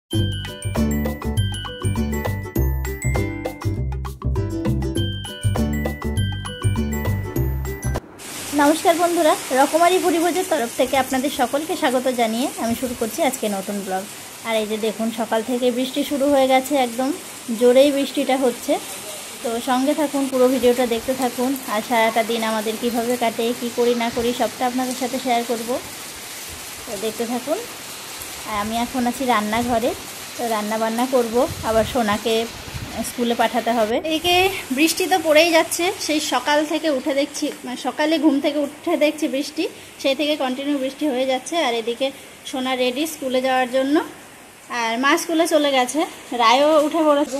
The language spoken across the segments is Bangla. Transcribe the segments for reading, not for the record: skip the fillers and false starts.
নমস্কার বন্ধুরা, রকমারি পরিভোজের তরফ থেকে আপনাদের সকলকে স্বাগত জানিয়ে আমি শুরু করছি আজকে নতুন ব্লগ। আর এই যে দেখুন, সকাল থেকে বৃষ্টি শুরু হয়ে গেছে, একদম জোরেই বৃষ্টিটা হচ্ছে। তো সঙ্গে থাকুন, পুরো ভিডিওটা দেখতে থাকুন। আর সারাটা দিন আমাদের কিভাবে কাটে, কি করি না করি, সবটা আপনাদের সাথে শেয়ার করব। তো দেখতে থাকুন। আর আমি এখন আছি রান্নাঘরে, তো রান্না বান্না করব, আবার সোনাকে স্কুলে পাঠাতে হবে। এদিকে বৃষ্টি তো পড়েই যাচ্ছে, সেই সকাল থেকে উঠে দেখছি, মানে সকালে ঘুম থেকে উঠে দেখছি বৃষ্টি, সেই থেকে কন্টিনিউ বৃষ্টি হয়ে যাচ্ছে। আর এদিকে সোনা রেডি স্কুলে যাওয়ার জন্য, আর মা স্কুলে চলে গেছে, রায়ও উঠে পড়েছে।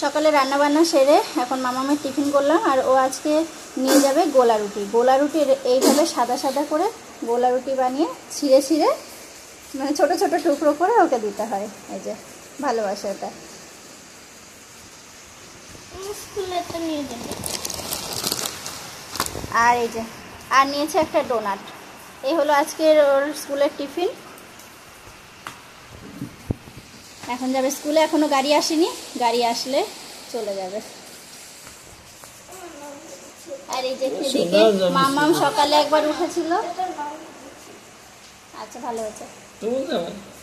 সকালে রান্নাবান্না সেরে এখন মামামের টিফিন করলাম। আর ও আজকে নিয়ে যাবে গোলা রুটি। গোলা রুটি এইভাবে সাদা সাদা করে গোলা রুটি বানিয়ে ছিঁড়ে ছিঁড়ে, মানে ছোট ছোট টুকরো করে ওকে দিতে হয়। এই যে ভালোবাসা এটা। আর এই যে আর নিয়েছে একটা ডোনাট। এই হলো আজকের ওর স্কুলের টিফিন। এখন যাবে স্কুলে, এখনো গাড়ি আসেনি, গাড়ি আসলে চলে যাবে। আর এই যে এদিকে মামাম সকালে একবার উঠেছিল। আচ্ছা, ভালো হয়েছে।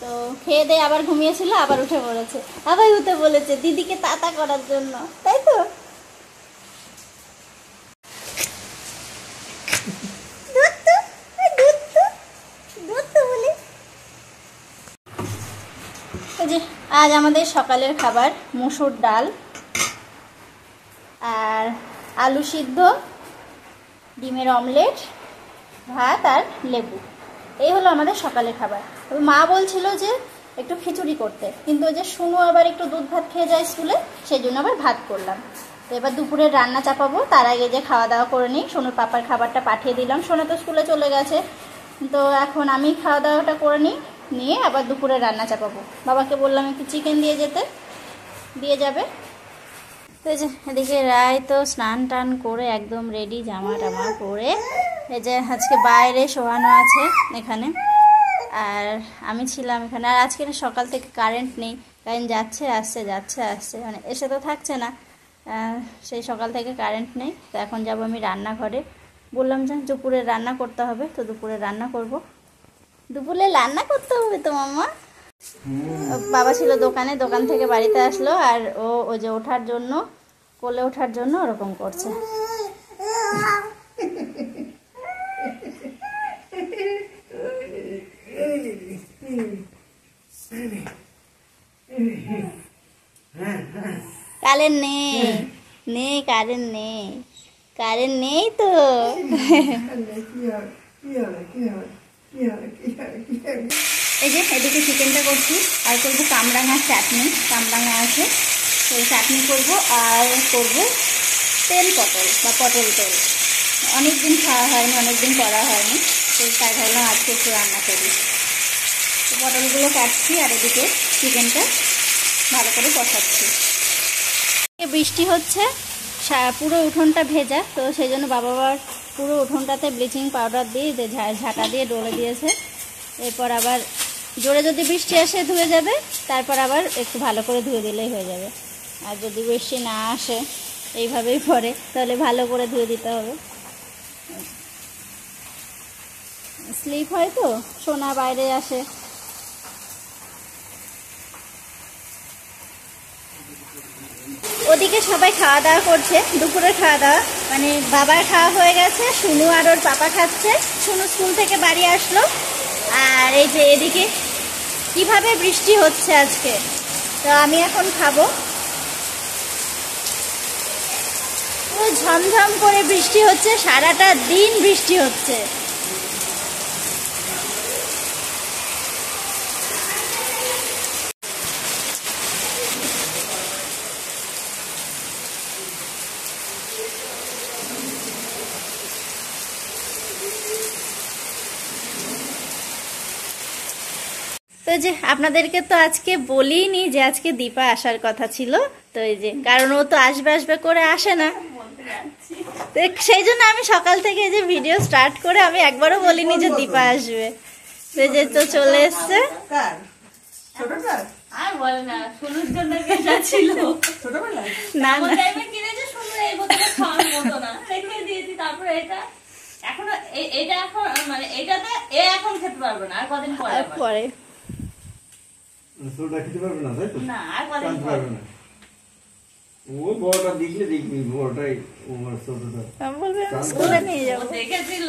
তো খেয়ে দিয়ে আবার ঘুমিয়েছিল, আবার উঠে পড়েছে, আবার উঠে বলেছে দিদিকে তাতা করার জন্য, তাই তো? আজ আমাদের সকালের খাবার মসুর ডাল আর আলু সিদ্ধ, ডিমের অমলেট, ভাত আর লেবু। এই হলো আমাদের সকালের খাবার। মা বলছিল যে একটু খিচুড়ি করতে, কিন্তু ওই যে শুনু আবার একটু দুধ ভাত খেয়ে যায় স্কুলে, সেই জন্য আবার ভাত করলাম। তো এবার দুপুরের রান্না চাপাবো, তার আগে যে খাওয়া দাওয়া করে নিই। সোনুর পাপার খাবারটা পাঠিয়ে দিলাম, সোনা তো স্কুলে চলে গেছে। তো এখন আমি খাওয়া দাওয়াটা করে নিয়ে আবার দুপুরে রান্না চাপাবো। বাবাকে বললাম একটু চিকেন দিয়ে যেতে, দিয়ে যাবে। তো এই যে এদিকে রায় তো স্নান টান করে একদম রেডি, জামা টামা পরে। এই যে আজকে বাইরে শোয়ানো আছে এখানে, আর আমি ছিলাম এখানে। আর আজকে সকাল থেকে কারেন্ট নেই, কারেন্ট যাচ্ছে আসছে যাচ্ছে আসছে, মানে এসে তো থাকছে না। সেই সকাল থেকে কারেন্ট নেই। তো এখন যাব আমি রান্নাঘরে। বললাম যে দুপুরে রান্না করতে হবে, তো দুপুরে রান্না করব। দুপুরে রান্না করতে হবে তো মাম্মা। বাবা ছিল দোকানে, দোকান থেকে বাড়িতে আসলো, আর ও যে ওঠার জন্য, কোলে ওঠার জন্য ওরকম করছে। কারেন্ট নেই কারেন্ট নেই, কারেন্ট নেই তো। এই যে এদিকে চিকেনটা করছি, আর করবো কামরাঙার চাটনি। কামরাঙা আছে, তো চাটনি করবো, আর করবো তেল পটল বা পটল তেল। অনেকদিন খাওয়া হয়নি, অনেকদিন করা হয়নি, তো তাই ভাবলাম আজকে একটু রান্না করি। তো পটলগুলো কাটছি, আর এদিকে চিকেনটা ভালো করে কষাচ্ছি। বৃষ্টি হচ্ছে, পুরো উঠোনটা ভেজা, তো সেই জন্য বাবা আবার পুরো উঠোনটাতে ব্লিচিং পাউডার দিয়ে ঝাঁটা দিয়ে ডলে দিয়েছে। এরপর আবার জোরে যদি বৃষ্টি আসে ধুয়ে যাবে, তারপর আবার একটু ভালো করে ধুয়ে দিলেই হয়ে যাবে। আর যদি বৃষ্টি না আসে, এইভাবেই পরে, তাহলে ভালো করে ধুয়ে দিতে হবে। স্লিপ হয় তো, সোনা বাইরে আসে। ওদিকে সবাই খাওয়া দাওয়া করছে, দুপুরের খাওয়া দাওয়া, মানে বাবার খাওয়া হয়ে গেছে, শুনু আর ওর পাপা খাচ্ছে। শুনু স্কুল থেকে বাড়ি আসলো। আর এই যে এদিকে কিভাবে বৃষ্টি হচ্ছে আজকে, তো আমি এখন খাবো। পুরো ঝমঝম করে বৃষ্টি হচ্ছে, সারাটা দিন বৃষ্টি হচ্ছে। তো যে আপনাদেরকে তো আজকে বলিনি যে আজকে দীপা আসার কথা ছিল। তো এই যে, কারণ ও তো আসবে আসবে করে আসে না, তো সেই জন্য আমি সকাল থেকে যে ভিডিও স্টার্ট করে আমি একবারও বলিনি যে দীপা আসবে। তো যে তো চলে এসছে, ছোটটা আর বলে না, শুনুর জন্য কেনা ছিল ছোটবেলায় না এমন না টাইমে কিনেছে, শুনু এই বোতলে খাওয়ার মতো না, রেখে দিয়েছি। তারপরে এটা এখন এটা এখন মানে এটাতে এ এখন খেতে পারবে না, আর কদিন পরে আর আবার। পরে ছোটটা খেতে পারবে না, তাই তো? না, আর কদিন জানতে পরে। পারবে না। ওই বড়টা দেখলে দেখবি, বড়টাই ওর ছোটটা। আমি বলবে আমি স্কুলে নিয়ে ও যাবো। দেখেছিল,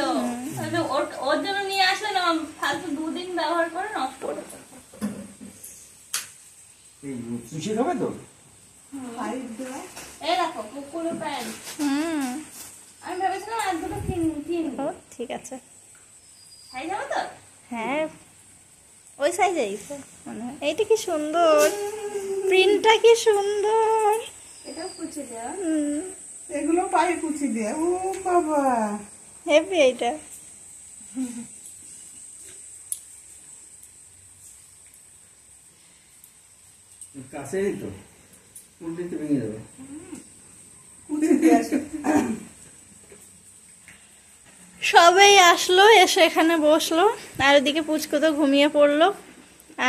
তাহলে ওর জন্য নিয়ে আসলে না, ফালতু 2 দিন ব্যবহার করে নষ্ট করে দেবে। এই চুষে খাবে তো? পাইপ দেওয়া এই দেখো কুকুরের প্যান্ট, হুম আমি ভেবেছিলাম আর দুটো কিনবো। ও ঠিক আছে। সাইজ হবে তো? হ্যাঁ ওই সাইজেই তো মনে হয়। এইটা কি সুন্দর, প্রিন্টটা কি সুন্দর। এটাও কুচি দেওয়া। হুম এগুলো পায়ে কুচি দিয়ে। ও বাবা, হেভি এইটা। কাছেই তো, উল্টে তো ভেঙে যাবে। কুচি দিয়ে আসো। সবাই আসলো, এসে এখানে বসলো, আর ওদিকে পুচকু তো ঘুমিয়ে পড়লো,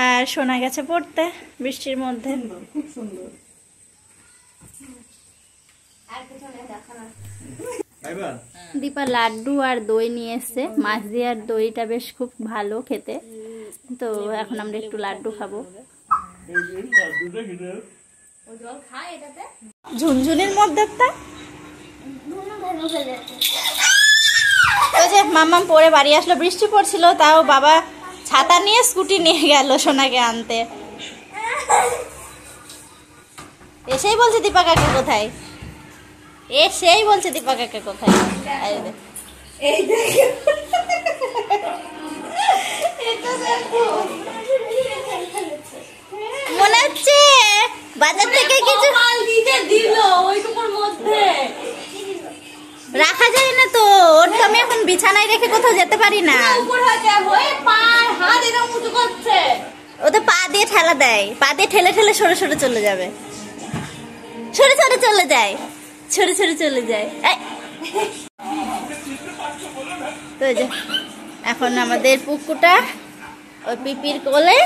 আর সোনা গেছে পড়তে বৃষ্টির মধ্যে। সুন্দর, খুব সুন্দর। আর কিছু নেই, দেখো না। খাইবা? দীপা লাড্ডু আর দই নিয়ে এসছে, মাছ দিয়ে, আর দইটা বেশ খুব ভালো খেতে। তো এখন আমরা একটু লাড্ডু খাবো। ও জল খায় এটাতে? ঝুনঝুনির মধ্যে ধুনো ধুনো হয়ে যাচ্ছে। ওই যে মাম্মাম পরে বাড়ি আসলো, বৃষ্টি পড়ছিল, তাও বাবা ছাতা নিয়ে স্কুটি নিয়ে গেল সোনাকে আনতে। এসেই বলছে দীপা কাকা কোথায়, এসেই বলছে দীপা কাকা কোথায়। এই যে। এই দেখে মনে হচ্ছে বাজার থেকে কিছু মাল দিতে দিল ওইটুকুর মধ্যে। রাখা যায় না তো, ওর তো আমি এখন বিছানায় রেখে কোথাও যেতে পারি না। উপর হয়ে হয়ে পার হাত এরকম উঁচু করছে। ও তো পা দিয়ে ঠেলা দেয়, পা দিয়ে ঠেলে ঠেলে সরে সরে চলে যাবে, সরে সরে চলে যায়, সরে সরে চলে যায়। এই। তো এই যে এখন আমাদের পুকুটা ওই পিপির কোলে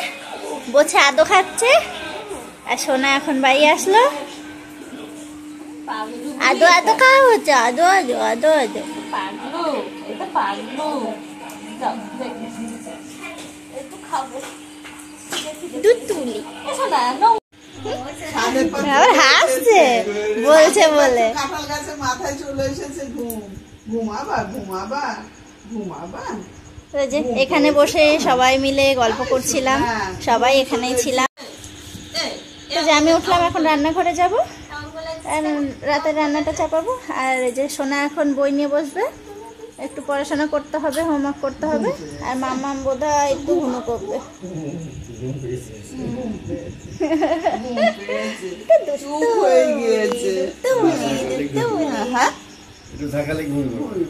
বসে আদো খাচ্ছে, আর সোনা এখন বাড়ি আসলো, পাগলু আদো আদো খাওয়া হচ্ছে, আদো আদো আদো আদো। পাগলু, এটা পাগলু। যাও, দেখি। একটু খাবো। দুধ তুলি এসো না, নাও। ছাদের পাশে আবার হাসছে, বলছে বলে। কাঁঠাল গাছের মাথায় চলে এসেছে ঘুম। ঘুমাবা ঘুমাবা ঘুমাবা। তো যে এখানে বসে সবাই মিলে গল্প করছিলাম, সবাই এখানেই ছিলাম। তো যে আমি উঠলাম, এখন রান্নাঘরে যাব, আর রাতের রান্নাটা চাপাবো। আর এই যে সোনা এখন বই নিয়ে বসবে, একটু পড়াশোনা করতে হবে, হোমওয়ার্ক করতে হবে। আর মাম্মাম বোধহয় একটু ঘুমো করবে। চুপ হয়ে গিয়েছে। দুষ্টু, হ্যাঁ একটু থাকালে ঘুমিয়ে পড়বে।